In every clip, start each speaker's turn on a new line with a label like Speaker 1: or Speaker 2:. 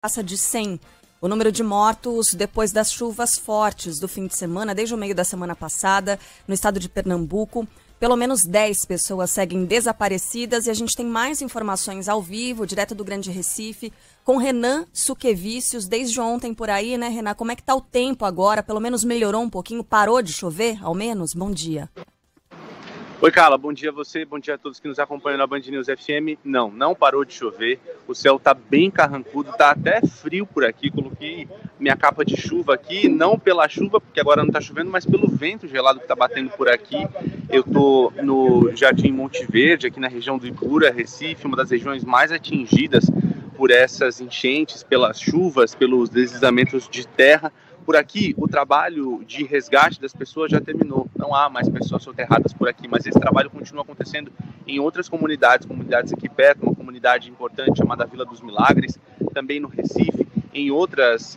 Speaker 1: passa de 100 o número de mortos depois das chuvas fortes do fim de semana, desde o meio da semana passada, no estado de Pernambuco. Pelo menos 10 pessoas seguem desaparecidas e a gente tem mais informações ao vivo, direto do Grande Recife, com Renan Suquevicius, desde ontem por aí, né, Renan? Como é que tá o tempo agora? Pelo menos melhorou um pouquinho? Parou de chover, ao menos? Bom dia.
Speaker 2: Oi, Carla, bom dia a você, bom dia a todos que nos acompanham na Band News FM. Não parou de chover, o céu tá bem carrancudo, tá até frio por aqui. Coloquei minha capa de chuva aqui, não pela chuva, porque agora não tá chovendo, mas pelo vento gelado que tá batendo por aqui. Eu tô no Jardim Monte Verde, aqui na região do Ibura, Recife, uma das regiões mais atingidas por essas enchentes, pelas chuvas, pelos deslizamentos de terra. Por aqui, o trabalho de resgate das pessoas já terminou. Não há mais pessoas soterradas por aqui, mas esse trabalho continua acontecendo em outras comunidades aqui perto, uma comunidade importante chamada Vila dos Milagres, também no Recife, em outras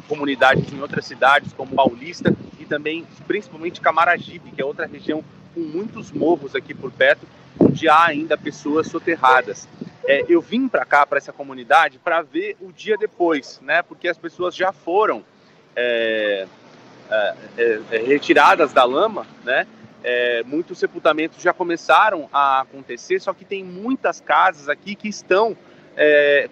Speaker 2: comunidades, em outras cidades, como Paulista e também, principalmente, Camaragibe, que é outra região com muitos morros aqui por perto, onde há ainda pessoas soterradas. Eu vim para cá, para essa comunidade, para ver o dia depois, né? Porque as pessoas já foram retiradas da lama, né? Muitos sepultamentos já começaram a acontecer, só que tem muitas casas aqui que estão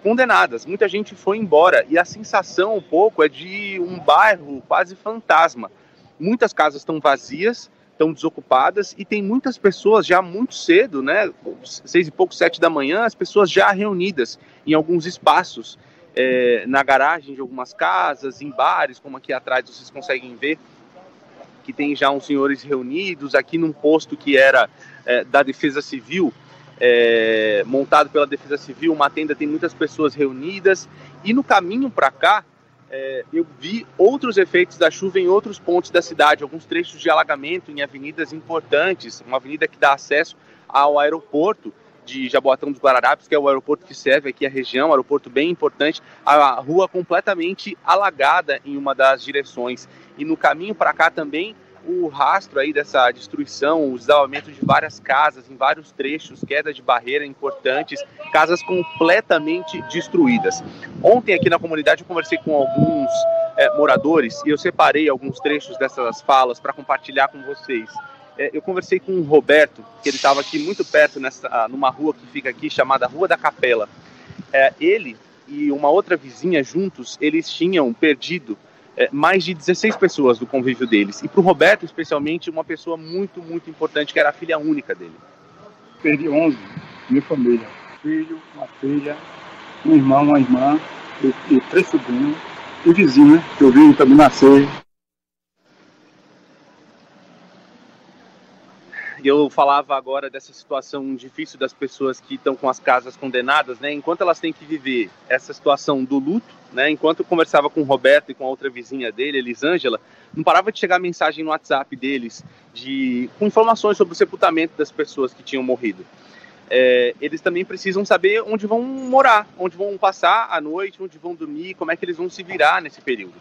Speaker 2: condenadas. Muita gente foi embora e a sensação um pouco é de um bairro quase fantasma. Muitas casas estão vazias, estão desocupadas e tem muitas pessoas já muito cedo, né, 6 e pouco, 7 da manhã, as pessoas já reunidas em alguns espaços, na garagem de algumas casas, em bares, como aqui atrás vocês conseguem ver, que tem já uns senhores reunidos, aqui num posto que era da Defesa Civil, montado pela Defesa Civil, uma tenda, tem muitas pessoas reunidas, e no caminho para cá, eu vi outros efeitos da chuva em outros pontos da cidade, alguns trechos de alagamento em avenidas importantes, uma avenida que dá acesso ao aeroporto de Jaboatão dos Guararapes, que é o aeroporto que serve aqui a região, um aeroporto bem importante, a rua completamente alagada em uma das direções. E no caminho para cá também, o rastro aí dessa destruição, o desabamento de várias casas em vários trechos, queda de barreira importantes, casas completamente destruídas. Ontem aqui na comunidade eu conversei com alguns moradores e eu separei alguns trechos dessas falas para compartilhar com vocês. Eu conversei com o Roberto, que ele estava aqui muito perto, numa rua que fica aqui, chamada Rua da Capela. Ele e uma outra vizinha juntos, eles tinham perdido mais de 16 pessoas do convívio deles. E para o Roberto, especialmente, uma pessoa muito, muito importante, que era a filha única dele.
Speaker 3: Perdi 11, minha família. Filho, uma filha, um irmão, uma irmã, e 3 sobrinhos, e vizinho, né, que eu vi também nascer.
Speaker 2: Eu falava agora dessa situação difícil das pessoas que estão com as casas condenadas, né? Enquanto elas têm que viver essa situação do luto, né? Enquanto eu conversava com o Roberto e com a outra vizinha dele, Elisângela, não parava de chegar mensagem no WhatsApp deles com informações sobre o sepultamento das pessoas que tinham morrido. Eles também precisam saber onde vão morar, onde vão passar a noite, onde vão dormir, como é que eles vão se virar nesse período.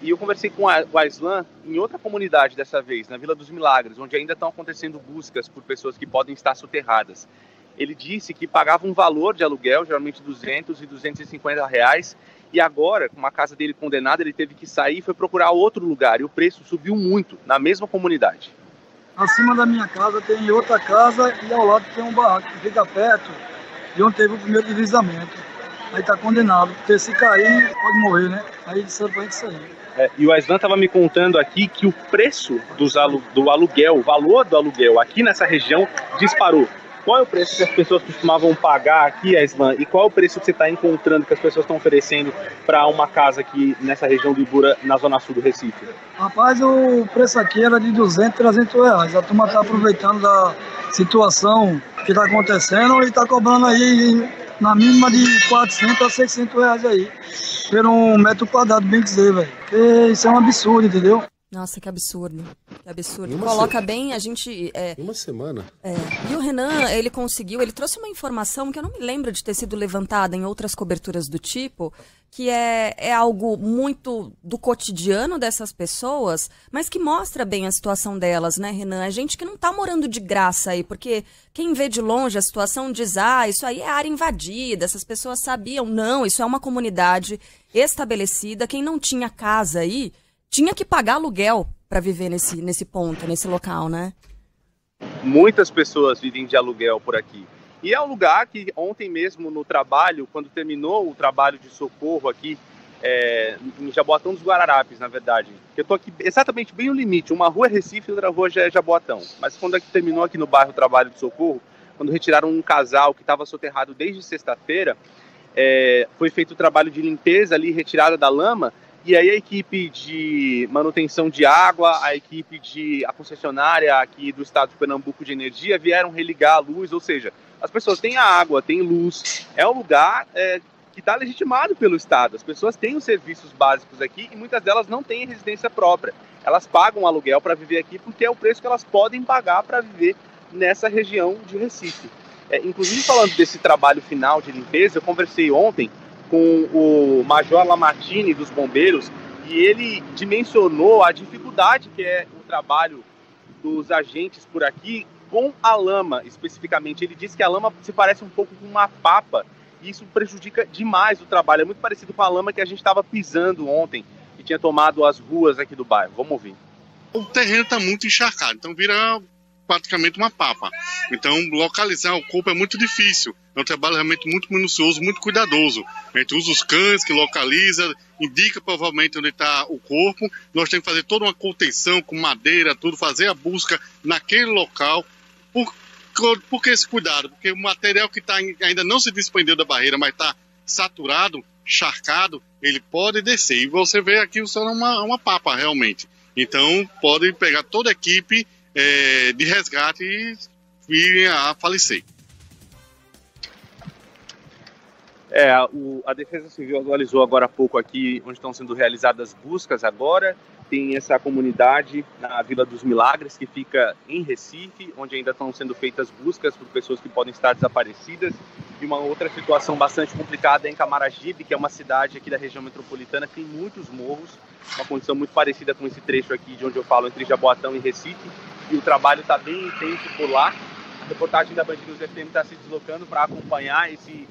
Speaker 2: E eu conversei com o Aislan em outra comunidade dessa vez, na Vila dos Milagres, onde ainda estão acontecendo buscas por pessoas que podem estar soterradas. Ele disse que pagava um valor de aluguel, geralmente 200 e 250 reais, e agora, com a casa dele condenada, ele teve que sair e foi procurar outro lugar, e o preço subiu muito, na mesma comunidade.
Speaker 3: Acima da minha casa tem outra casa e ao lado tem um barraco que fica perto de onde teve o primeiro deslizamento. Aí tá condenado, porque se cair, pode morrer, né? Aí disseram pra gente sair.
Speaker 2: E o Aislan estava me contando aqui que o preço do aluguel, o valor do aluguel aqui nessa região disparou. Qual é o preço que as pessoas costumavam pagar aqui, Aislan? E qual é o preço que você está encontrando, que as pessoas estão oferecendo para uma casa aqui nessa região do Ibura, na zona sul do Recife?
Speaker 3: Rapaz, o preço aqui era de 200, 300 reais. A turma está aproveitando da situação que está acontecendo e está cobrando aí na mínima de 400 a 600 reais aí, por um metro quadrado, bem dizer, velho. Porque isso é um absurdo, entendeu?
Speaker 1: Nossa, que absurdo. Que absurdo. Coloca bem, a gente...
Speaker 4: Uma semana.
Speaker 1: E o Renan, ele trouxe uma informação que eu não me lembro de ter sido levantada em outras coberturas do tipo, que é algo muito do cotidiano dessas pessoas, mas que mostra bem a situação delas, né, Renan? É gente que não tá morando de graça aí, porque quem vê de longe a situação diz, isso aí é área invadida, essas pessoas sabiam. Não, isso é uma comunidade estabelecida, quem não tinha casa aí tinha que pagar aluguel para viver nesse ponto, nesse local, né?
Speaker 2: Muitas pessoas vivem de aluguel por aqui. E é um lugar que ontem mesmo no trabalho, quando terminou o trabalho de socorro aqui, em Jaboatão dos Guararapes, na verdade. Eu estou aqui exatamente bem no limite. Uma rua é Recife e outra rua já é Jaboatão. Mas quando terminou aqui no bairro o trabalho de socorro, quando retiraram um casal que estava soterrado desde sexta-feira, foi feito o trabalho de limpeza ali, retirada da lama. E aí a equipe de manutenção de água, a concessionária aqui do estado de Pernambuco de energia vieram religar a luz, ou seja, as pessoas têm a água, têm luz, é um lugar que está legitimado pelo estado, as pessoas têm os serviços básicos aqui e muitas delas não têm residência própria, elas pagam aluguel para viver aqui porque é o preço que elas podem pagar para viver nessa região de Recife. Inclusive falando desse trabalho final de limpeza, eu conversei ontem com o Major Lamartine dos bombeiros e ele dimensionou a dificuldade que é o trabalho dos agentes por aqui com a lama especificamente. Ele disse que a lama se parece um pouco com uma papa e isso prejudica demais o trabalho. É muito parecido com a lama que a gente estava pisando ontem e tinha tomado as ruas aqui do bairro. Vamos ouvir.
Speaker 5: O terreno está muito encharcado, então vira praticamente uma papa. Então, localizar o corpo é muito difícil. É um trabalho realmente muito minucioso, muito cuidadoso. A gente usa os cães que localiza, indica provavelmente onde está o corpo. Nós temos que fazer toda uma contenção com madeira, tudo, fazer a busca naquele local. Por que esse cuidado? Porque o material que ainda não se desprendeu da barreira, mas está saturado, encharcado, ele pode descer. E você vê aqui só uma papa, realmente. Então, pode pegar toda a equipe de resgate e vir a falecer.
Speaker 2: A Defesa Civil atualizou agora há pouco aqui onde estão sendo realizadas buscas agora. Tem essa comunidade na Vila dos Milagres, que fica em Recife, onde ainda estão sendo feitas buscas por pessoas que podem estar desaparecidas. E uma outra situação bastante complicada é em Camaragibe, que é uma cidade aqui da região metropolitana que tem muitos morros, uma condição muito parecida com esse trecho aqui de onde eu falo, entre Jaboatão e Recife. E o trabalho está bem intenso por lá. A reportagem da Band News FM está se deslocando para acompanhar esse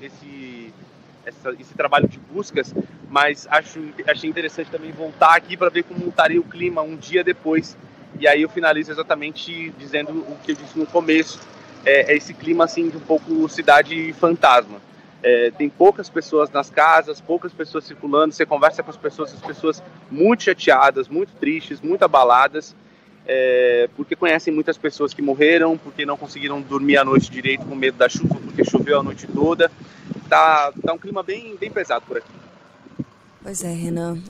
Speaker 2: trabalho de buscas, mas achei interessante também voltar aqui para ver como estaria o clima um dia depois. E aí eu finalizo exatamente dizendo o que eu disse no começo. É esse clima assim de um pouco cidade fantasma. Tem poucas pessoas nas casas, poucas pessoas circulando, você conversa com as pessoas muito chateadas, muito tristes, muito abaladas, porque conhecem muitas pessoas que morreram, porque não conseguiram dormir à noite direito com medo da chuva, porque choveu a noite toda. Tá um clima bem pesado por aqui.
Speaker 1: Pois é, Renan.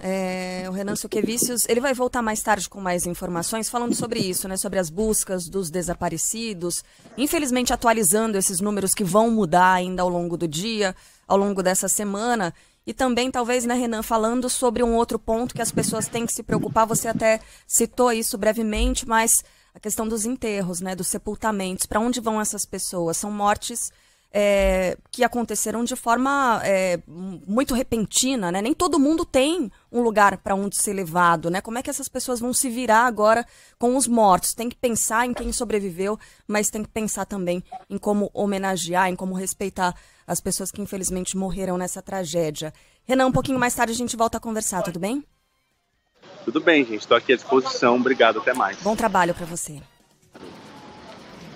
Speaker 1: O Renan Suquevicius, ele vai voltar mais tarde com mais informações, falando sobre isso, né? Sobre as buscas dos desaparecidos. Infelizmente, atualizando esses números que vão mudar ainda ao longo do dia, ao longo dessa semana. E também, talvez, né, Renan, falando sobre um outro ponto que as pessoas têm que se preocupar. Você até citou isso brevemente, mas a questão dos enterros, né? Dos sepultamentos. Para onde vão essas pessoas? São mortes que aconteceram de forma muito repentina, né? Nem todo mundo tem um lugar para onde ser levado, né? Como é que essas pessoas vão se virar agora com os mortos? Tem que pensar em quem sobreviveu, mas tem que pensar também em como homenagear, em como respeitar as pessoas que infelizmente morreram nessa tragédia. Renan, um pouquinho mais tarde a gente volta a conversar, tudo bem?
Speaker 2: Tudo bem, gente. Estou aqui à disposição. Obrigado, até mais.
Speaker 1: Bom trabalho para você.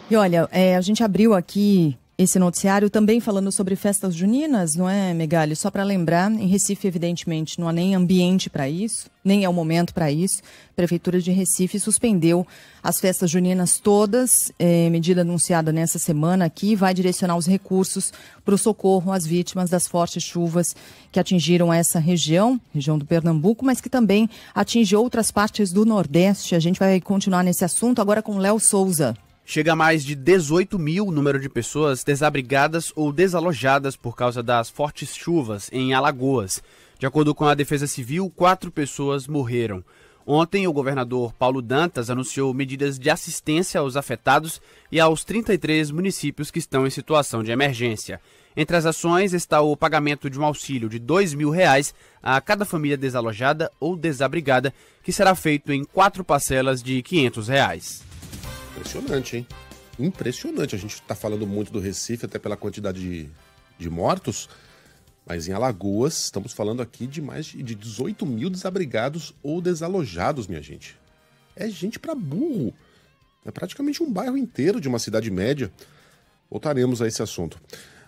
Speaker 6: E olha, a gente abriu aqui esse noticiário também falando sobre festas juninas, não é, Megali? Só para lembrar, em Recife, evidentemente, não há nem ambiente para isso, nem é o momento para isso. A Prefeitura de Recife suspendeu as festas juninas todas, medida anunciada nessa semana aqui, vai direcionar os recursos para o socorro às vítimas das fortes chuvas que atingiram essa região do Pernambuco, mas que também atinge outras partes do Nordeste. A gente vai continuar nesse assunto agora com Léo Souza.
Speaker 7: Chega a mais de 18 mil o número de pessoas desabrigadas ou desalojadas por causa das fortes chuvas em Alagoas. De acordo com a Defesa Civil, 4 pessoas morreram. Ontem, o governador Paulo Dantas anunciou medidas de assistência aos afetados e aos 33 municípios que estão em situação de emergência. Entre as ações está o pagamento de um auxílio de R$ 2.000 a cada família desalojada ou desabrigada, que será feito em 4 parcelas de R$ 500.
Speaker 4: Impressionante, hein? Impressionante. A gente está falando muito do Recife, até pela quantidade de mortos, mas em Alagoas estamos falando aqui de mais de 18 mil desabrigados ou desalojados, minha gente. É gente para burro. É praticamente um bairro inteiro de uma cidade média. Voltaremos a esse assunto.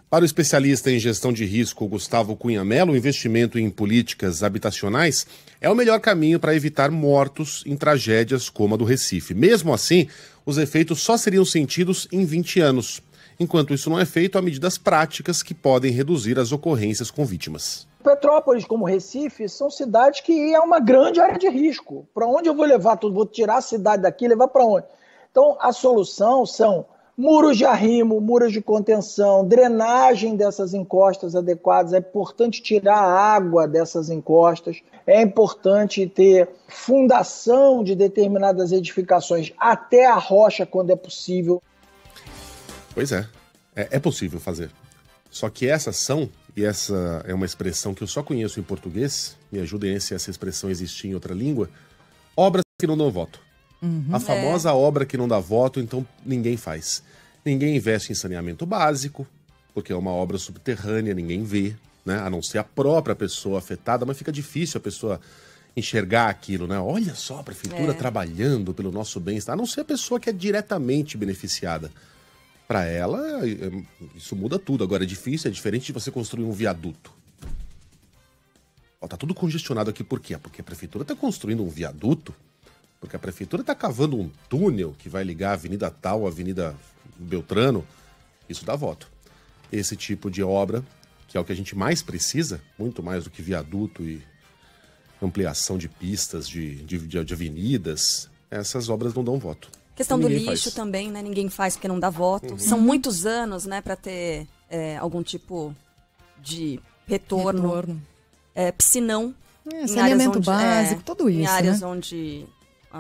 Speaker 4: Para o especialista em gestão de risco Gustavo Cunha Mello, o investimento em políticas habitacionais é o melhor caminho para evitar mortos em tragédias como a do Recife. Mesmo assim, os efeitos só seriam sentidos em 20 anos. Enquanto isso não é feito, há medidas práticas que podem reduzir as ocorrências com vítimas.
Speaker 8: Petrópolis, como Recife, são cidades que é uma grande área de risco. Para onde eu vou levar tudo? Vou tirar a cidade daqui e levar para onde? Então, a solução são muros de arrimo, muros de contenção, drenagem dessas encostas adequadas. É importante tirar a água dessas encostas. É importante ter fundação de determinadas edificações até a rocha, quando é possível.
Speaker 4: Pois é possível fazer. Só que essa ação, e essa é uma expressão que eu só conheço em português, me ajudem se essa expressão existir em outra língua, obras que não dão voto. A famosa obra que não dá voto, então ninguém faz. Ninguém investe em saneamento básico, porque é uma obra subterrânea, ninguém vê, né? A não ser a própria pessoa afetada, mas fica difícil a pessoa enxergar aquilo, né? Olha só, a prefeitura trabalhando pelo nosso bem-estar, a não ser a pessoa que é diretamente beneficiada. Para ela, isso muda tudo. Agora, é difícil, é diferente de você construir um viaduto. Ó, tá tudo congestionado aqui, por quê? Porque a prefeitura está construindo um viaduto, porque a prefeitura está cavando um túnel que vai ligar a Avenida Tal, a Avenida Beltrano. Isso dá voto. Esse tipo de obra, que é o que a gente mais precisa, muito mais do que viaduto e ampliação de pistas, de avenidas, essas obras não dão voto.
Speaker 1: Questão do lixo também, né? Ninguém faz porque não dá voto. São muitos anos, né, para ter algum tipo de retorno. Piscinão.
Speaker 6: Saneamento básico, tudo isso,
Speaker 1: em áreas,
Speaker 6: né?
Speaker 1: Onde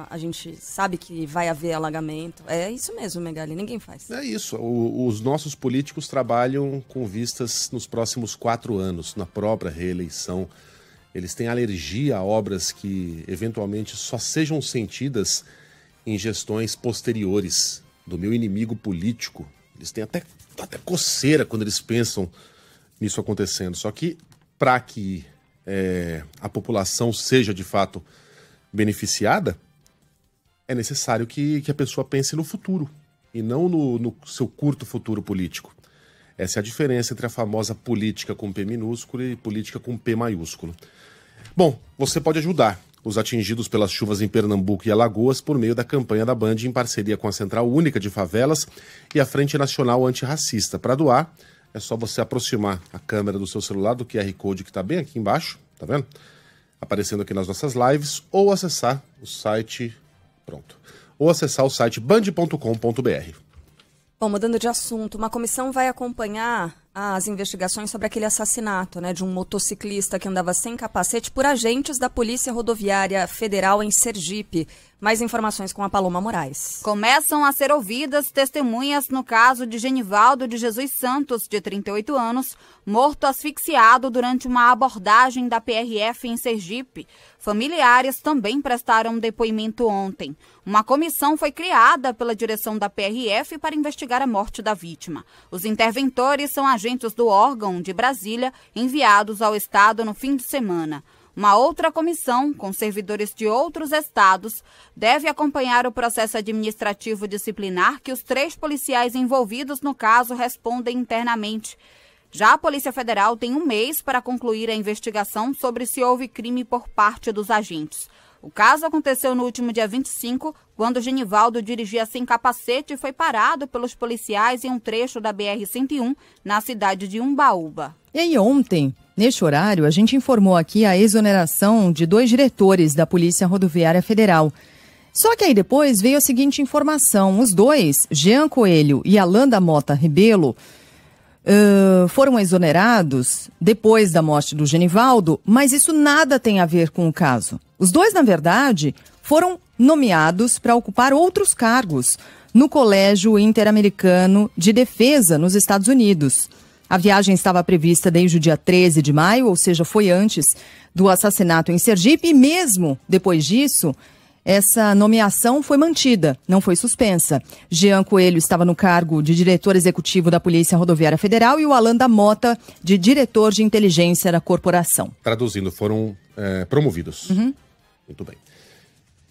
Speaker 1: a gente sabe que vai haver alagamento. É isso mesmo, Megali, ninguém faz.
Speaker 4: É isso. Os nossos políticos trabalham com vistas nos próximos 4 anos, na própria reeleição. Eles têm alergia a obras que, eventualmente, só sejam sentidas em gestões posteriores do meu inimigo político. Eles têm até coceira quando eles pensam nisso acontecendo. Só que, para que a população seja, de fato, beneficiada, é necessário que a pessoa pense no futuro e não no seu curto futuro político. Essa é a diferença entre a famosa política com P minúsculo e política com P maiúsculo. Bom, você pode ajudar os atingidos pelas chuvas em Pernambuco e Alagoas por meio da campanha da Band em parceria com a Central Única de Favelas e a Frente Nacional Antirracista. Para doar, é só você aproximar a câmera do seu celular do QR Code que está bem aqui embaixo, tá vendo? Aparecendo aqui nas nossas lives, ou acessar o site... Pronto. Ou acessar o site band.com.br.
Speaker 1: Bom, mudando de assunto, uma comissão vai acompanhar as investigações sobre aquele assassinato, né, de um motociclista que andava sem capacete por agentes da Polícia Rodoviária Federal em Sergipe. Mais informações com a Paloma Moraes.
Speaker 9: Começam a ser ouvidas testemunhas no caso de Genivaldo de Jesus Santos, de 38 anos, morto asfixiado durante uma abordagem da PRF em Sergipe. Familiares também prestaram depoimento ontem. Uma comissão foi criada pela direção da PRF para investigar a morte da vítima. Os interventores são agentes do órgão de Brasília enviados ao estado no fim de semana. Uma outra comissão, com servidores de outros estados, deve acompanhar o processo administrativo disciplinar que os 3 policiais envolvidos no caso respondem internamente. Já a Polícia Federal tem 1 mês para concluir a investigação sobre se houve crime por parte dos agentes. O caso aconteceu no último dia 25, quando Genivaldo dirigia sem capacete e foi parado pelos policiais em um trecho da BR-101, na cidade de Umbaúba.
Speaker 6: E aí ontem, neste horário, a gente informou aqui a exoneração de 2 diretores da Polícia Rodoviária Federal. Só que aí depois veio a seguinte informação: os 2, Jean Coelho e Alan da Mota Rebelo, foram exonerados depois da morte do Genivaldo, mas isso nada tem a ver com o caso. Os dois, na verdade, foram nomeados para ocupar outros cargos no Colégio Interamericano de Defesa, nos Estados Unidos. A viagem estava prevista desde o dia 13 de maio, ou seja, foi antes do assassinato em Sergipe, e mesmo depois disso, essa nomeação foi mantida, não foi suspensa. Jean Coelho estava no cargo de diretor executivo da Polícia Rodoviária Federal e o Alan da Mota de diretor de inteligência da corporação.
Speaker 4: Traduzindo, foram promovidos. Muito bem.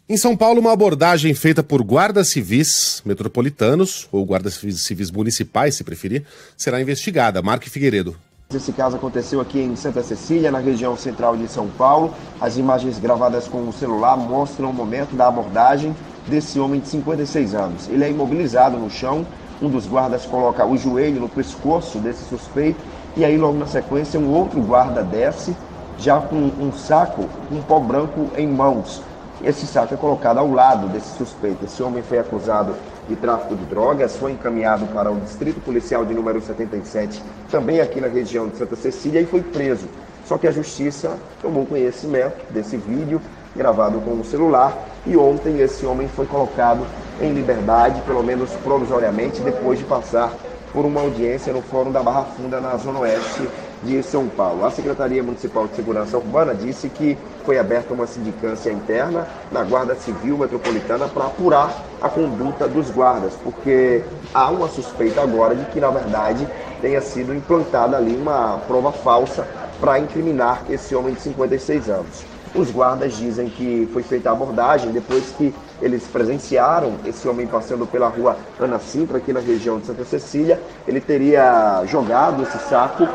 Speaker 4: Em São Paulo, uma abordagem feita por guardas civis metropolitanos, ou guardas civis municipais, se preferir, será investigada. Marco Figueiredo.
Speaker 10: Esse caso aconteceu aqui em Santa Cecília, na região central de São Paulo. As imagens gravadas com o celular mostram o momento da abordagem desse homem de 56 anos. Ele é imobilizado no chão, um dos guardas coloca o joelho no pescoço desse suspeito e aí logo na sequência um outro guarda desce, já com um saco com pó branco em mãos. Esse saco é colocado ao lado desse suspeito. Esse homem foi acusado de tráfico de drogas, foi encaminhado para o Distrito Policial de número 77, também aqui na região de Santa Cecília, e foi preso. Só que a Justiça tomou conhecimento desse vídeo gravado com o celular e ontem esse homem foi colocado em liberdade, pelo menos provisoriamente, depois de passar por uma audiência no Fórum da Barra Funda, na Zona Oeste de São Paulo. A Secretaria Municipal de Segurança Urbana disse que foi aberta uma sindicância interna na Guarda Civil Metropolitana para apurar a conduta dos guardas, porque há uma suspeita agora de que, na verdade, tenha sido implantada ali uma prova falsa para incriminar esse homem de 56 anos. Os guardas dizem que foi feita a abordagem depois que eles presenciaram esse homem passando pela rua Ana Sintra, aqui na região de Santa Cecília. Ele teria jogado esse saco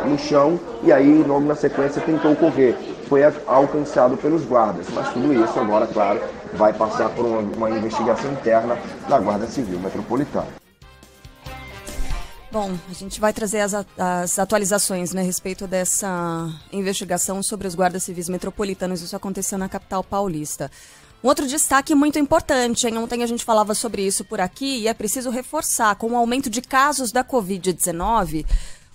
Speaker 10: no chão e aí, logo na sequência, tentou correr. Foi alcançado pelos guardas, mas tudo isso agora, claro, vai passar por uma investigação interna da Guarda Civil Metropolitana.
Speaker 1: Bom, a gente vai trazer as atualizações, né, a respeito dessa investigação sobre os guardas civis metropolitanos. Isso aconteceu na capital paulista. Um outro destaque muito importante, hein? Ontem a gente falava sobre isso por aqui e é preciso reforçar, com o aumento de casos da Covid-19,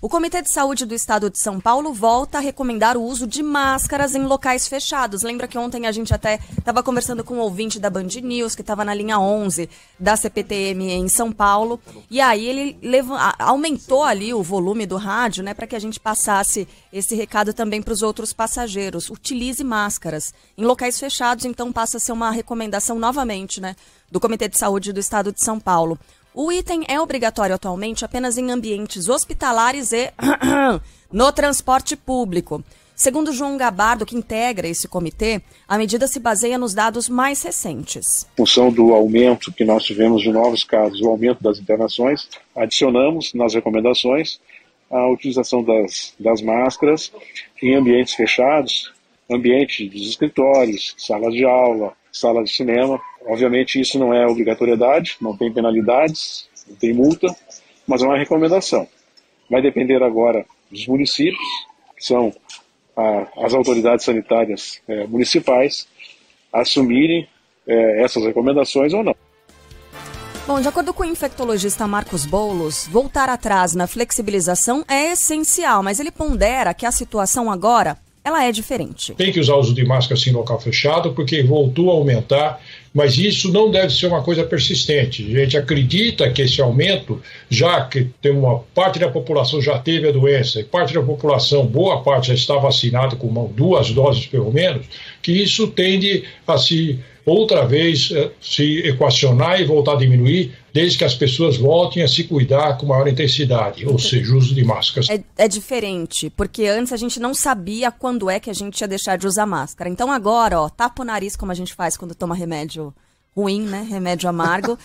Speaker 1: o Comitê de Saúde do Estado de São Paulo volta a recomendar o uso de máscaras em locais fechados. Lembra que ontem a gente até estava conversando com um ouvinte da Band News, que estava na linha 11 da CPTM em São Paulo, e aí ele aumentou ali o volume do rádio, né, para que a gente passasse esse recado também para os outros passageiros. Utilize máscaras em locais fechados, então passa a ser uma recomendação novamente, né, do Comitê de Saúde do Estado de São Paulo. O item é obrigatório atualmente apenas em ambientes hospitalares e no transporte público. Segundo João Gabardo, que integra esse comitê, a medida se baseia nos dados mais recentes.
Speaker 11: Em função do aumento que nós tivemos de novos casos, o aumento das internações, adicionamos nas recomendações a utilização das máscaras em ambientes fechados, ambiente dos escritórios, salas de aula, sala de cinema. Obviamente isso não é obrigatoriedade, não tem penalidades, não tem multa, mas é uma recomendação. Vai depender agora dos municípios, que são as autoridades sanitárias municipais, assumirem essas recomendações ou não.
Speaker 1: Bom, de acordo com o infectologista Marcos Boulos, voltar atrás na flexibilização é essencial, mas ele pondera que a situação agora ela é diferente.
Speaker 12: Tem que usar o uso de máscara sim em local fechado, porque voltou a aumentar, mas isso não deve ser uma coisa persistente. A gente acredita que esse aumento, já que tem uma parte da população já teve a doença e parte da população, boa parte já está vacinada com 2 doses pelo menos, que isso tende a outra vez se equacionar e voltar a diminuir, desde que as pessoas voltem a se cuidar com maior intensidade, ou seja, o uso de máscaras.
Speaker 1: É diferente, porque antes a gente não sabia quando é que a gente ia deixar de usar máscara. Então agora, tapa o nariz como a gente faz quando toma remédio ruim, né? Remédio amargo.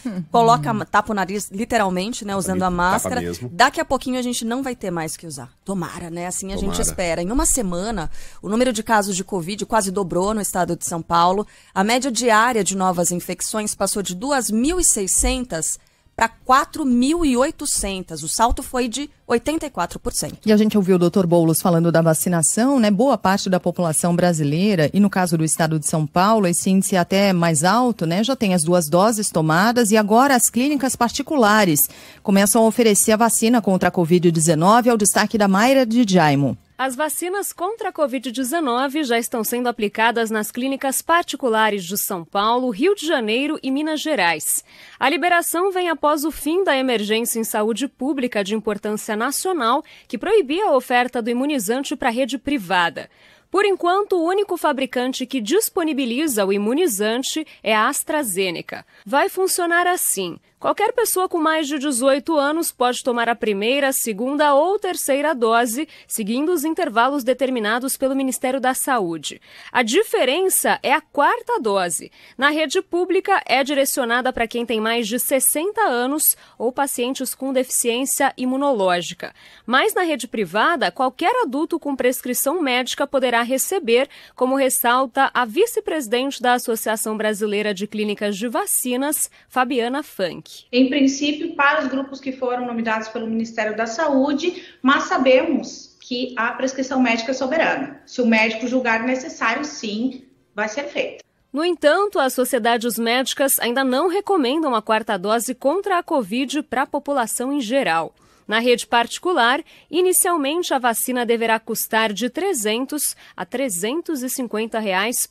Speaker 1: Tapa o nariz literalmente, né? Usando a máscara. Daqui a pouquinho a gente não vai ter mais que usar. Tomara, né? Assim a gente espera. Em uma semana, o número de casos de Covid quase dobrou no estado de São Paulo. A média diária de novas infecções passou de 2.600 para 4.800. O salto foi de 84%.
Speaker 6: E a gente ouviu o Dr. Boulos falando da vacinação, né? Boa parte da população brasileira, e no caso do estado de São Paulo, esse índice é até mais alto, né? Já tem as 2 doses tomadas e agora as clínicas particulares começam a oferecer a vacina contra a Covid-19, é o destaque da Mayra de Jaimo.
Speaker 13: As vacinas contra a Covid-19 já estão sendo aplicadas nas clínicas particulares de São Paulo, Rio de Janeiro e Minas Gerais. A liberação vem após o fim da emergência em saúde pública de importância nacional, que proibia a oferta do imunizante para a rede privada. Por enquanto, o único fabricante que disponibiliza o imunizante é a AstraZeneca. Vai funcionar assim. Qualquer pessoa com mais de 18 anos pode tomar a primeira, segunda ou terceira dose, seguindo os intervalos determinados pelo Ministério da Saúde. A diferença é a 4ª dose. Na rede pública, é direcionada para quem tem mais de 60 anos ou pacientes com deficiência imunológica. Mas na rede privada, qualquer adulto com prescrição médica poderá receber, como ressalta a vice-presidente da Associação Brasileira de Clínicas de Vacinas, Fabiana Funk.
Speaker 14: Em princípio, para os grupos que foram nomeados pelo Ministério da Saúde, mas sabemos que a prescrição médica é soberana. Se o médico julgar necessário, sim, vai ser feito.
Speaker 13: No entanto, as sociedades médicas ainda não recomendam a 4ª dose contra a Covid para a população em geral. Na rede particular, inicialmente a vacina deverá custar de R$ 300 a R$ 350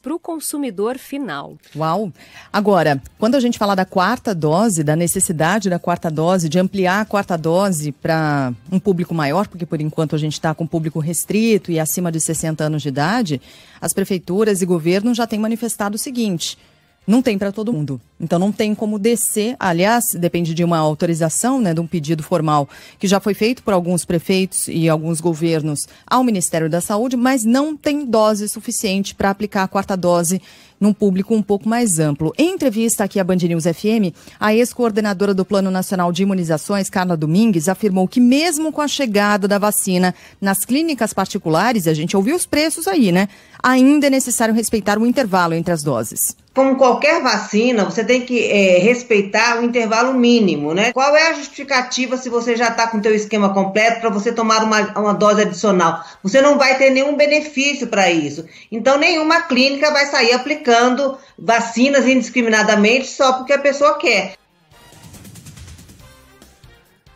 Speaker 13: para o consumidor final.
Speaker 6: Uau! Agora, quando a gente fala da 4ª dose, da necessidade da 4ª dose, de ampliar a 4ª dose para um público maior, porque por enquanto a gente está com público restrito e acima de 60 anos de idade, as prefeituras e governos já têm manifestado o seguinte: não tem para todo mundo. Então não tem como descer. Aliás, depende de uma autorização, né, de um pedido formal que já foi feito por alguns prefeitos e alguns governos ao Ministério da Saúde, mas não tem dose suficiente para aplicar a 4ª dose num público um pouco mais amplo. Em entrevista aqui à Band News FM, a ex-coordenadora do Plano Nacional de Imunizações, Carla Domingues, afirmou que mesmo com a chegada da vacina nas clínicas particulares, a gente ouviu os preços aí, né? Ainda é necessário respeitar o intervalo entre as doses.
Speaker 15: Como qualquer vacina, você tem que respeitar o intervalo mínimo, né? Qual é a justificativa se você já está com o teu esquema completo para você tomar uma dose adicional? Você não vai ter nenhum benefício para isso. Então, nenhuma clínica vai sair aplicando vacinas indiscriminadamente só porque a pessoa quer.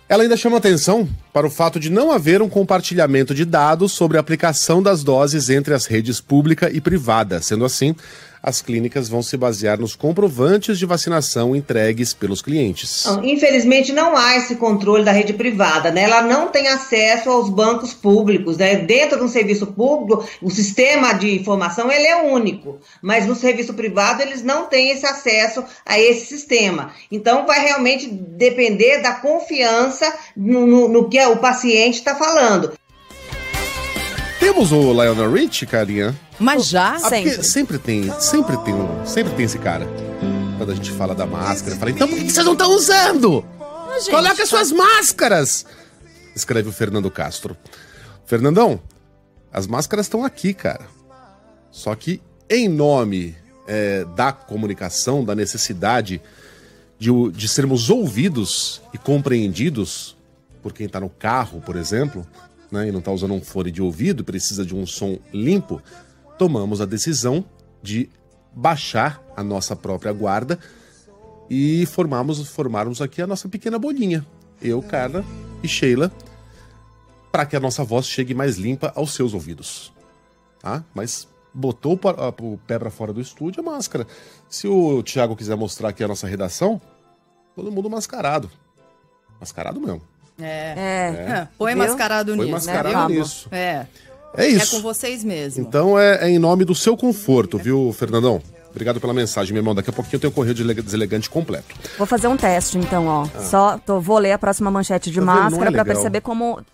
Speaker 4: Ela ainda chama atenção para o fato de não haver um compartilhamento de dados sobre a aplicação das doses entre as redes pública e privada. Sendo assim, as clínicas vão se basear nos comprovantes de vacinação entregues pelos clientes.
Speaker 15: Infelizmente, não há esse controle da rede privada, né? Ela não tem acesso aos bancos públicos, né? Dentro de um serviço público, o sistema de informação ele é único, mas no serviço privado eles não têm esse acesso a esse sistema. Então, vai realmente depender da confiança no que o paciente está falando.
Speaker 4: Temos o Lionel Richie, carinha?
Speaker 6: Mas já?
Speaker 4: Sempre tem esse cara. Quando a gente fala da máscara, fala, então por que vocês não estão usando? Coloca suas máscaras! Escreve o Fernando Castro. Fernandão, as máscaras estão aqui, cara. Só que em nome da comunicação, da necessidade de sermos ouvidos e compreendidos por quem está no carro, por exemplo, né, e não está usando um fone de ouvido, precisa de um som limpo, tomamos a decisão de baixar a nossa própria guarda e formarmos aqui a nossa pequena bolinha. Eu, Carla e Sheila, para que a nossa voz chegue mais limpa aos seus ouvidos. Tá? Mas botou o pé para fora do estúdio, a máscara. Se o Thiago quiser mostrar aqui a nossa redação, todo mundo mascarado. Mascarado mesmo.
Speaker 6: Põe mascarado nisso.
Speaker 4: Põe mascarado nisso.
Speaker 6: É
Speaker 4: isso.
Speaker 6: É com vocês mesmo.
Speaker 4: Então é em nome do seu conforto, viu, Fernandão? Obrigado pela mensagem, meu irmão. Daqui a pouquinho eu tenho o Correio Deselegante completo.
Speaker 1: Vou fazer um teste, então, ó. Vou ler a próxima manchete de máscara para perceber como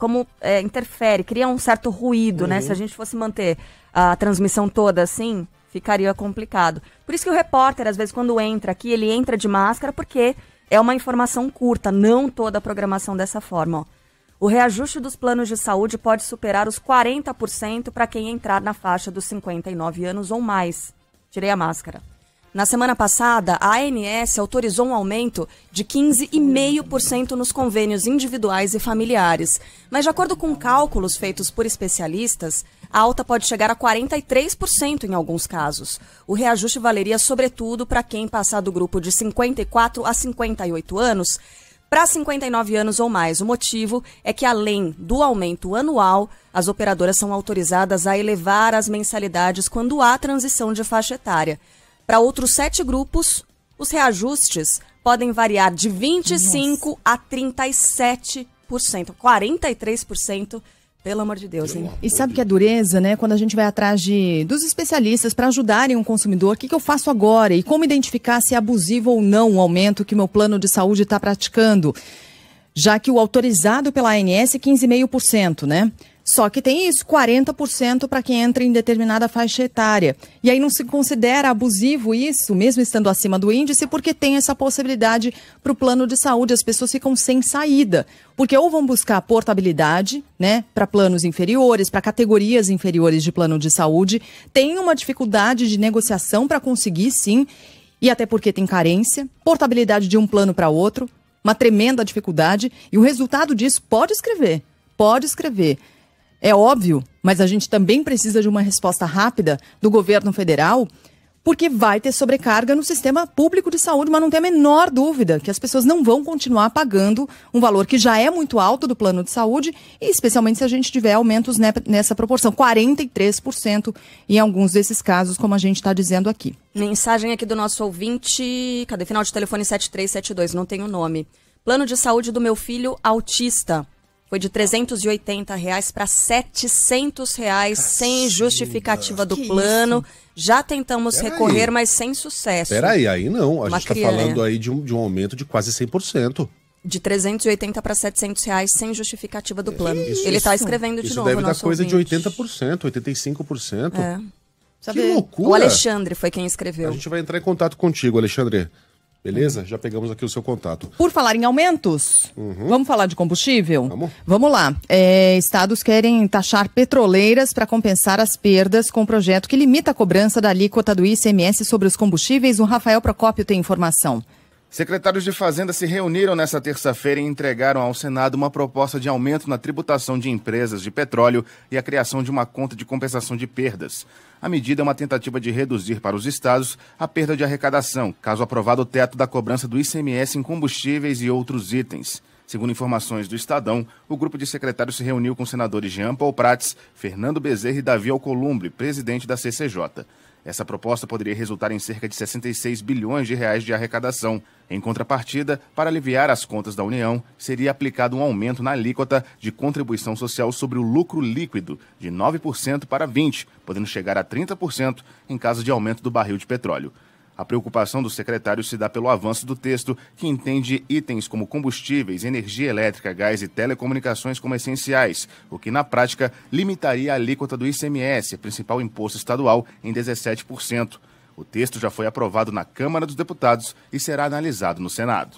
Speaker 1: interfere, cria um certo ruído, né? Se a gente fosse manter a transmissão toda assim, ficaria complicado. Por isso que o repórter, às vezes, quando entra aqui, ele entra de máscara porque é uma informação curta, não toda a programação dessa forma, ó. O reajuste dos planos de saúde pode superar os 40% para quem entrar na faixa dos 59 anos ou mais. Tirei a máscara. Na semana passada, a ANS autorizou um aumento de 15,5% nos convênios individuais e familiares. Mas, de acordo com cálculos feitos por especialistas, a alta pode chegar a 43% em alguns casos. O reajuste valeria, sobretudo, para quem passar do grupo de 54 a 58 anos para 59 anos ou mais. O motivo é que, além do aumento anual, as operadoras são autorizadas a elevar as mensalidades quando há transição de faixa etária. Para outros 7 grupos, os reajustes podem variar de 25% a 37%, 43%. Pelo amor de Deus, hein?
Speaker 6: E sabe que é dureza, né? Quando a gente vai atrás dos especialistas para ajudarem um consumidor, o que eu faço agora? E como identificar se é abusivo ou não o aumento que meu plano de saúde está praticando? Já que o autorizado pela ANS é 15,5%, né? Só que tem isso, 40% para quem entra em determinada faixa etária. E aí não se considera abusivo isso, mesmo estando acima do índice, porque tem essa possibilidade para o plano de saúde. As pessoas ficam sem saída, porque ou vão buscar portabilidade, né, para planos inferiores, para categorias inferiores de plano de saúde. Tem uma dificuldade de negociação para conseguir, sim, e até porque tem carência, portabilidade de um plano para outro, uma tremenda dificuldade. E o resultado disso, pode escrever. É óbvio, mas a gente também precisa de uma resposta rápida do governo federal, porque vai ter sobrecarga no sistema público de saúde, mas não tem a menor dúvida que as pessoas não vão continuar pagando um valor que já é muito alto do plano de saúde, e especialmente se a gente tiver aumentos nessa proporção, 43% em alguns desses casos, como a gente está dizendo aqui.
Speaker 1: Mensagem aqui do nosso ouvinte, cadê? Final de telefone 7372, não tem o nome. Plano de saúde do meu filho autista. Foi de R$380 para R$700 sem justificativa do plano. Já tentamos recorrer, mas sem sucesso.
Speaker 4: Peraí, aí não. A gente está falando aí de um aumento de quase 100%.
Speaker 1: De R$380 para R$700 sem justificativa do plano. Ele está escrevendo de novo.
Speaker 4: Isso deve dar coisa ouvinte. De 80%, 85%.
Speaker 1: É.
Speaker 4: Que loucura.
Speaker 1: O Alexandre foi quem escreveu.
Speaker 4: A gente vai entrar em contato contigo, Alexandre. Beleza? Já pegamos aqui o seu contato.
Speaker 6: Por falar em aumentos, vamos falar de combustível? Vamos lá. Estados querem taxar petroleiras para compensar as perdas com um projeto que limita a cobrança da alíquota do ICMS sobre os combustíveis. O Rafael Procópio tem informação.
Speaker 16: Secretários de Fazenda se reuniram nesta terça-feira e entregaram ao Senado uma proposta de aumento na tributação de empresas de petróleo e a criação de uma conta de compensação de perdas. A medida é uma tentativa de reduzir para os estados a perda de arrecadação, caso aprovado o teto da cobrança do ICMS em combustíveis e outros itens. Segundo informações do Estadão, o grupo de secretários se reuniu com os senadores Jean Paul Prats, Fernando Bezerra e Davi Alcolumbre, presidente da CCJ. Essa proposta poderia resultar em cerca de 66 bilhões de reais de arrecadação. Em contrapartida, para aliviar as contas da União, seria aplicado um aumento na alíquota de contribuição social sobre o lucro líquido, de 9% para 20%, podendo chegar a 30% em caso de aumento do barril de petróleo. A preocupação do secretário se dá pelo avanço do texto, que entende itens como combustíveis, energia elétrica, gás e telecomunicações como essenciais, o que, na prática, limitaria a alíquota do ICMS, principal imposto estadual, em 17%. O texto já foi aprovado na Câmara dos Deputados e será analisado no Senado.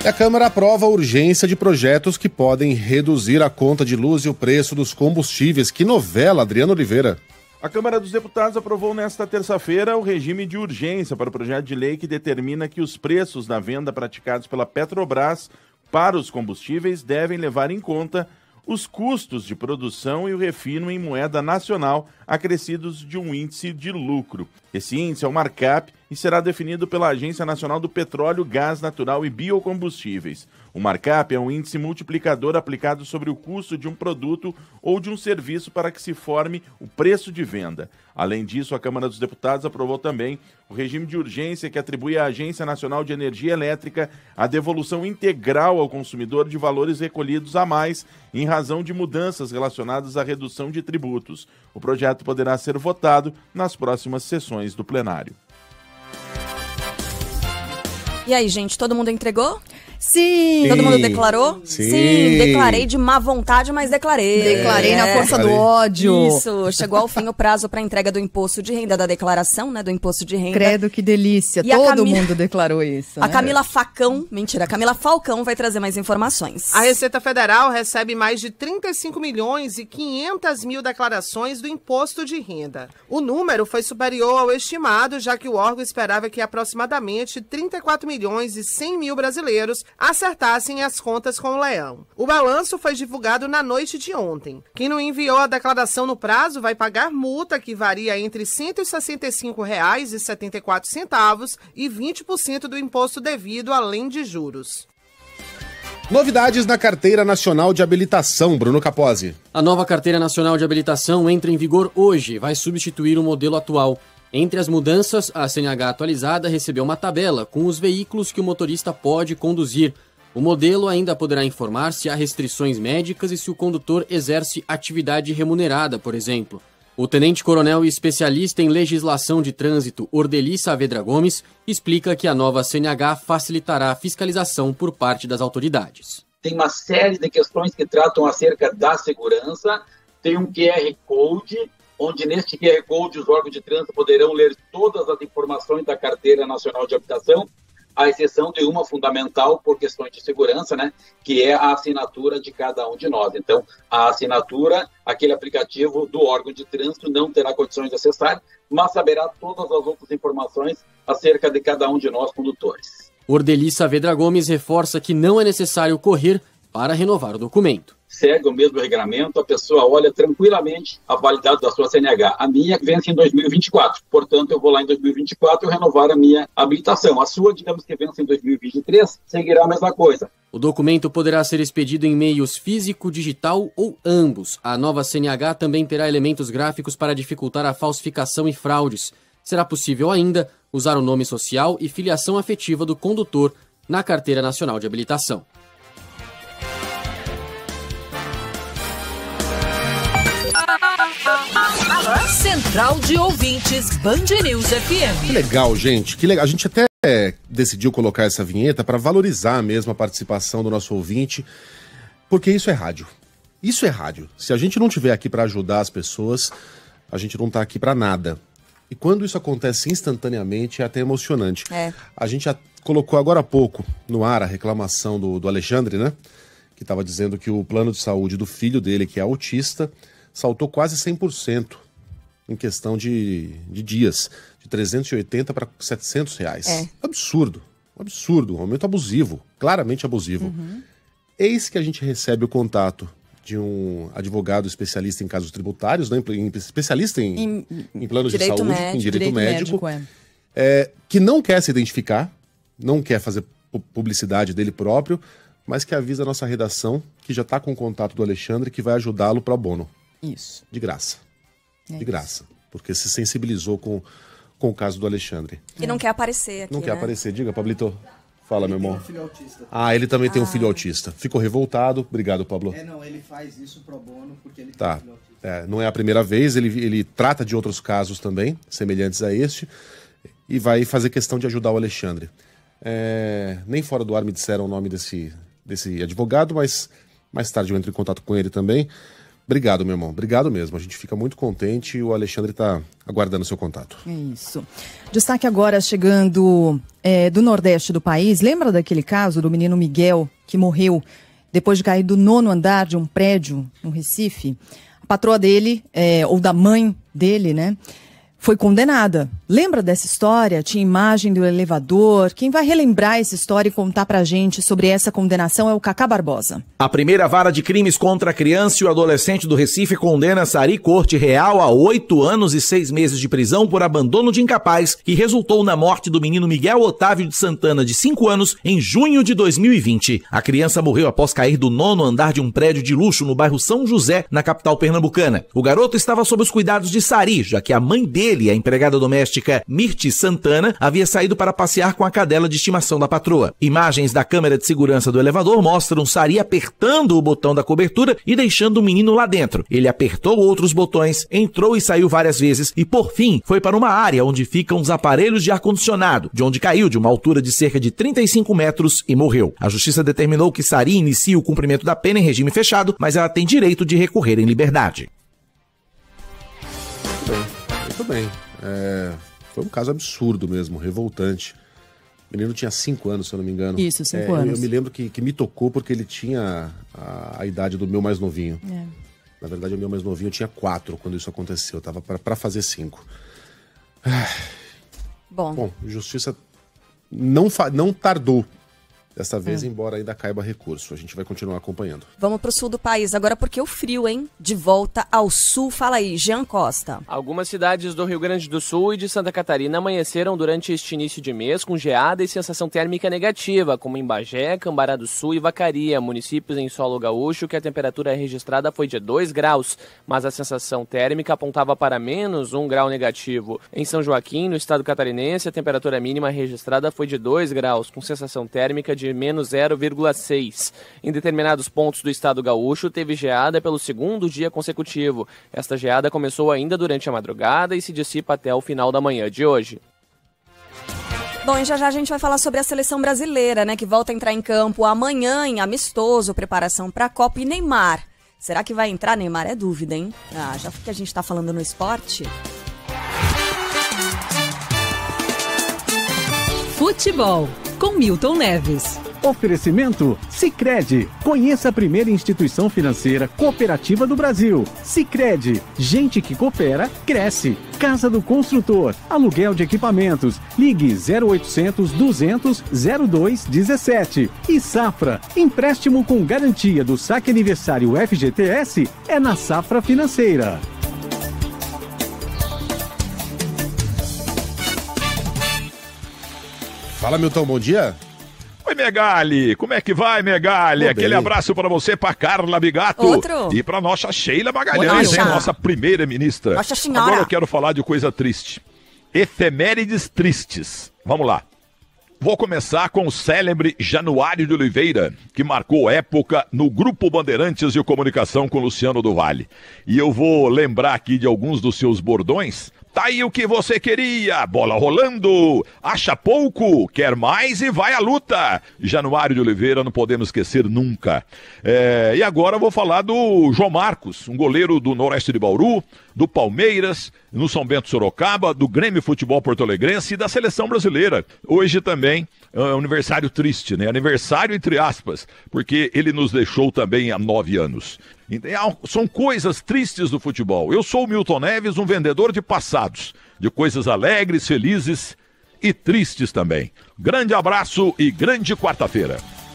Speaker 4: A Câmara aprova a urgência de projetos que podem reduzir a conta de luz e o preço dos combustíveis. Que novela, Adriano Oliveira!
Speaker 17: A Câmara dos Deputados aprovou nesta terça-feira o regime de urgência para o projeto de lei que determina que os preços da venda praticados pela Petrobras para os combustíveis devem levar em conta os custos de produção e o refino em moeda nacional acrescidos de um índice de lucro. Esse índice é o markup e será definido pela Agência Nacional do Petróleo, Gás Natural e Biocombustíveis. O markup é um índice multiplicador aplicado sobre o custo de um produto ou de um serviço para que se forme o preço de venda. Além disso, a Câmara dos Deputados aprovou também o regime de urgência que atribui à Agência Nacional de Energia Elétrica a devolução integral ao consumidor de valores recolhidos a mais em razão de mudanças relacionadas à redução de tributos. O projeto poderá ser votado nas próximas sessões do plenário.
Speaker 1: E aí, gente, todo mundo entregou?
Speaker 6: Sim.
Speaker 1: Todo mundo declarou?
Speaker 4: Sim.
Speaker 1: Declarei de má vontade, mas declarei.
Speaker 6: Declarei na força do ódio.
Speaker 1: Isso, chegou ao fim o prazo para entrega do imposto de renda, da declaração, né, do imposto de renda.
Speaker 6: Credo, que delícia.
Speaker 1: E
Speaker 6: todo mundo declarou isso.
Speaker 1: A Camila Falcão vai trazer mais informações.
Speaker 18: A Receita Federal recebe mais de 35 milhões e 500 mil declarações do imposto de renda. O número foi superior ao estimado, já que o órgão esperava que aproximadamente 34 milhões e 100 mil brasileiros acertassem as contas com o leão. O balanço foi divulgado na noite de ontem. Quem não enviou a declaração no prazo vai pagar multa que varia entre R$ 165,74 e 20% do imposto devido, além de juros.
Speaker 4: Novidades na Carteira Nacional de Habilitação, Bruno Capozzi.
Speaker 19: A nova Carteira Nacional de Habilitação entra em vigor hoje e vai substituir o modelo atual. Entre as mudanças, a CNH atualizada recebeu uma tabela com os veículos que o motorista pode conduzir. O modelo ainda poderá informar se há restrições médicas e se o condutor exerce atividade remunerada, por exemplo. O tenente-coronel e especialista em legislação de trânsito, Ordeli Saavedra Gomes, explica que a nova CNH facilitará a fiscalização por parte das autoridades.
Speaker 20: Tem uma série de questões que tratam acerca da segurança, tem um QR Code, onde neste QR Code os órgãos de trânsito poderão ler todas as informações da Carteira Nacional de Habilitação, à exceção de uma fundamental por questões de segurança, né, que é a assinatura de cada um de nós. Então, a assinatura, aquele aplicativo do órgão de trânsito não terá condições de acessar, mas saberá todas as outras informações acerca de cada um de nós condutores.
Speaker 19: Ordeli Saavedra Gomes reforça que não é necessário correr para renovar o documento.
Speaker 20: Segue o mesmo regramento, a pessoa olha tranquilamente a validade da sua CNH. A minha vence em 2024, portanto eu vou lá em 2024 renovar a minha habilitação. A sua, digamos que vence em 2023, seguirá a mesma coisa.
Speaker 19: O documento poderá ser expedido em meios físico, digital ou ambos. A nova CNH também terá elementos gráficos para dificultar a falsificação e fraudes. Será possível ainda usar o nome social e filiação afetiva do condutor na Carteira Nacional de Habilitação.
Speaker 21: Central de Ouvintes, Band News FM.
Speaker 4: Que legal, gente. Que legal. A gente até decidiu colocar essa vinheta para valorizar mesmo a participação do nosso ouvinte, porque isso é rádio. Isso é rádio. Se a gente não estiver aqui para ajudar as pessoas, a gente não está aqui para nada. E quando isso acontece instantaneamente, é até emocionante. A gente já colocou agora há pouco no ar a reclamação do Alexandre, né? Que estava dizendo que o plano de saúde do filho dele, que é autista, saltou quase 100% em questão de dias, de 380 para 700 reais. Absurdo, absurdo, um aumento abusivo, claramente abusivo. Eis que a gente recebe o contato de um advogado especialista em casos tributários, né, especialista em planos de saúde, em direito médico, que não quer se identificar, não quer fazer publicidade dele próprio, mas que avisa a nossa redação que já está com o contato do Alexandre, que vai ajudá-lo pro bono.
Speaker 6: Isso.
Speaker 4: De graça. De graça. Porque se sensibilizou com o caso do Alexandre.
Speaker 1: E não quer aparecer aqui,
Speaker 4: Não quer
Speaker 1: né?
Speaker 4: aparecer. Diga, Pablito. Fala, meu irmão.
Speaker 22: Ele tem um filho autista.
Speaker 4: Ah, ele também tem um filho autista. Ficou revoltado. Obrigado, Pablo.
Speaker 22: Não, ele faz isso pro bono porque ele tem
Speaker 4: Tá.
Speaker 22: um filho autista.
Speaker 4: Não é a primeira vez. Ele trata de outros casos também, semelhantes a este, e vai fazer questão de ajudar o Alexandre. Nem fora do ar me disseram o nome desse advogado, mas mais tarde eu entro em contato com ele também. Obrigado, meu irmão. Obrigado mesmo. A gente fica muito contente e o Alexandre está aguardando o seu contato.
Speaker 6: É isso. Destaque agora chegando do Nordeste do país. Lembra daquele caso do menino Miguel que morreu depois de cair do 9º andar de um prédio no Recife? A patroa dele, ou da mãe dele, né, foi condenada. Lembra dessa história? Tinha imagem do elevador. Quem vai relembrar essa história e contar pra gente sobre essa condenação é o Cacá Barbosa.
Speaker 23: A primeira vara de crimes contra a criança e o adolescente do Recife condena Sari Corte Real a 8 anos e 6 meses de prisão por abandono de incapaz, que resultou na morte do menino Miguel Otávio de Santana, de 5 anos, em junho de 2020. A criança morreu após cair do 9º andar de um prédio de luxo no bairro São José, na capital pernambucana. O garoto estava sob os cuidados de Sari, já que a mãe dele Ele e a empregada doméstica Mirti Santana havia saído para passear com a cadela de estimação da patroa. Imagens da câmera de segurança do elevador mostram Sari apertando o botão da cobertura e deixando o menino lá dentro. Ele apertou outros botões, entrou e saiu várias vezes e, por fim, foi para uma área onde ficam os aparelhos de ar-condicionado, de onde caiu de uma altura de cerca de 35 metros e morreu. A justiça determinou que Sari inicie o cumprimento da pena em regime fechado, mas ela tem direito de recorrer em liberdade.
Speaker 4: Muito bem. Foi um caso absurdo mesmo, revoltante. O menino tinha 5 anos, se eu não me engano.
Speaker 6: Isso, 5 anos.
Speaker 4: Eu me lembro que me tocou porque ele tinha a idade do meu mais novinho. Na verdade, o meu mais novinho tinha 4 quando isso aconteceu. Eu tava para fazer 5. Bom, justiça não tardou dessa vez, embora ainda caiba recurso. A gente vai continuar acompanhando.
Speaker 1: Vamos pro sul do país agora, porque o frio, hein? De volta ao sul. Fala aí, Jean Costa.
Speaker 2: Algumas cidades do Rio Grande do Sul e de Santa Catarina amanheceram durante este início de mês com geada e sensação térmica negativa, como em Bagé, Cambará do Sul e Vacaria, municípios em solo gaúcho, que a temperatura registrada foi de 2 graus, mas a sensação térmica apontava para menos 1 grau negativo. Em São Joaquim, no estado catarinense, a temperatura mínima registrada foi de 2 graus, com sensação térmica de menos 0,6. Em determinados pontos do estado gaúcho, teve geada pelo 2º dia consecutivo. Esta geada começou ainda durante a madrugada e se dissipa até o final da manhã de hoje.
Speaker 1: Bom, e já a gente vai falar sobre a seleção brasileira, né, que volta a entrar em campo amanhã em amistoso, preparação para a Copa. E Neymar, será que vai entrar? Neymar é dúvida, hein? Já que a gente está falando no esporte.
Speaker 21: Futebol, com Milton Neves.
Speaker 3: Oferecimento Sicredi. Conheça a primeira instituição financeira cooperativa do Brasil. Sicredi. Gente que coopera, cresce. Casa do Construtor. Aluguel de equipamentos. Ligue 0800 200 0217. E Safra. Empréstimo com garantia do Saque Aniversário FGTS é na Safra Financeira.
Speaker 4: Fala, Milton, bom dia.
Speaker 5: Oi, Megali, como é que vai, Megali? Aquele abraço para você, para Carla Bigato.
Speaker 1: Outro.
Speaker 5: E para nossa Sheila Magalhães, nossa primeira-ministra.
Speaker 1: Nossa Senhora.
Speaker 5: Agora eu quero falar de coisa triste. Efemérides tristes. Vamos lá. Vou começar com o célebre Januário de Oliveira, que marcou época no Grupo Bandeirantes de Comunicação com Luciano do Vale. E eu vou lembrar aqui de alguns dos seus bordões. Tá aí o que você queria, bola rolando, acha pouco, quer mais e vai à luta. Januário de Oliveira, não podemos esquecer nunca. E agora eu vou falar do João Marcos, um goleiro do Noroeste de Bauru, do Palmeiras, no São Bento Sorocaba, do Grêmio Futebol Porto Alegrense e da Seleção Brasileira. Hoje também é um aniversário triste, né? Aniversário entre aspas, porque ele nos deixou também há 9 anos. São coisas tristes do futebol. Eu sou o Milton Neves, um vendedor de passados, de coisas alegres, felizes e tristes também. Grande abraço e grande quarta-feira.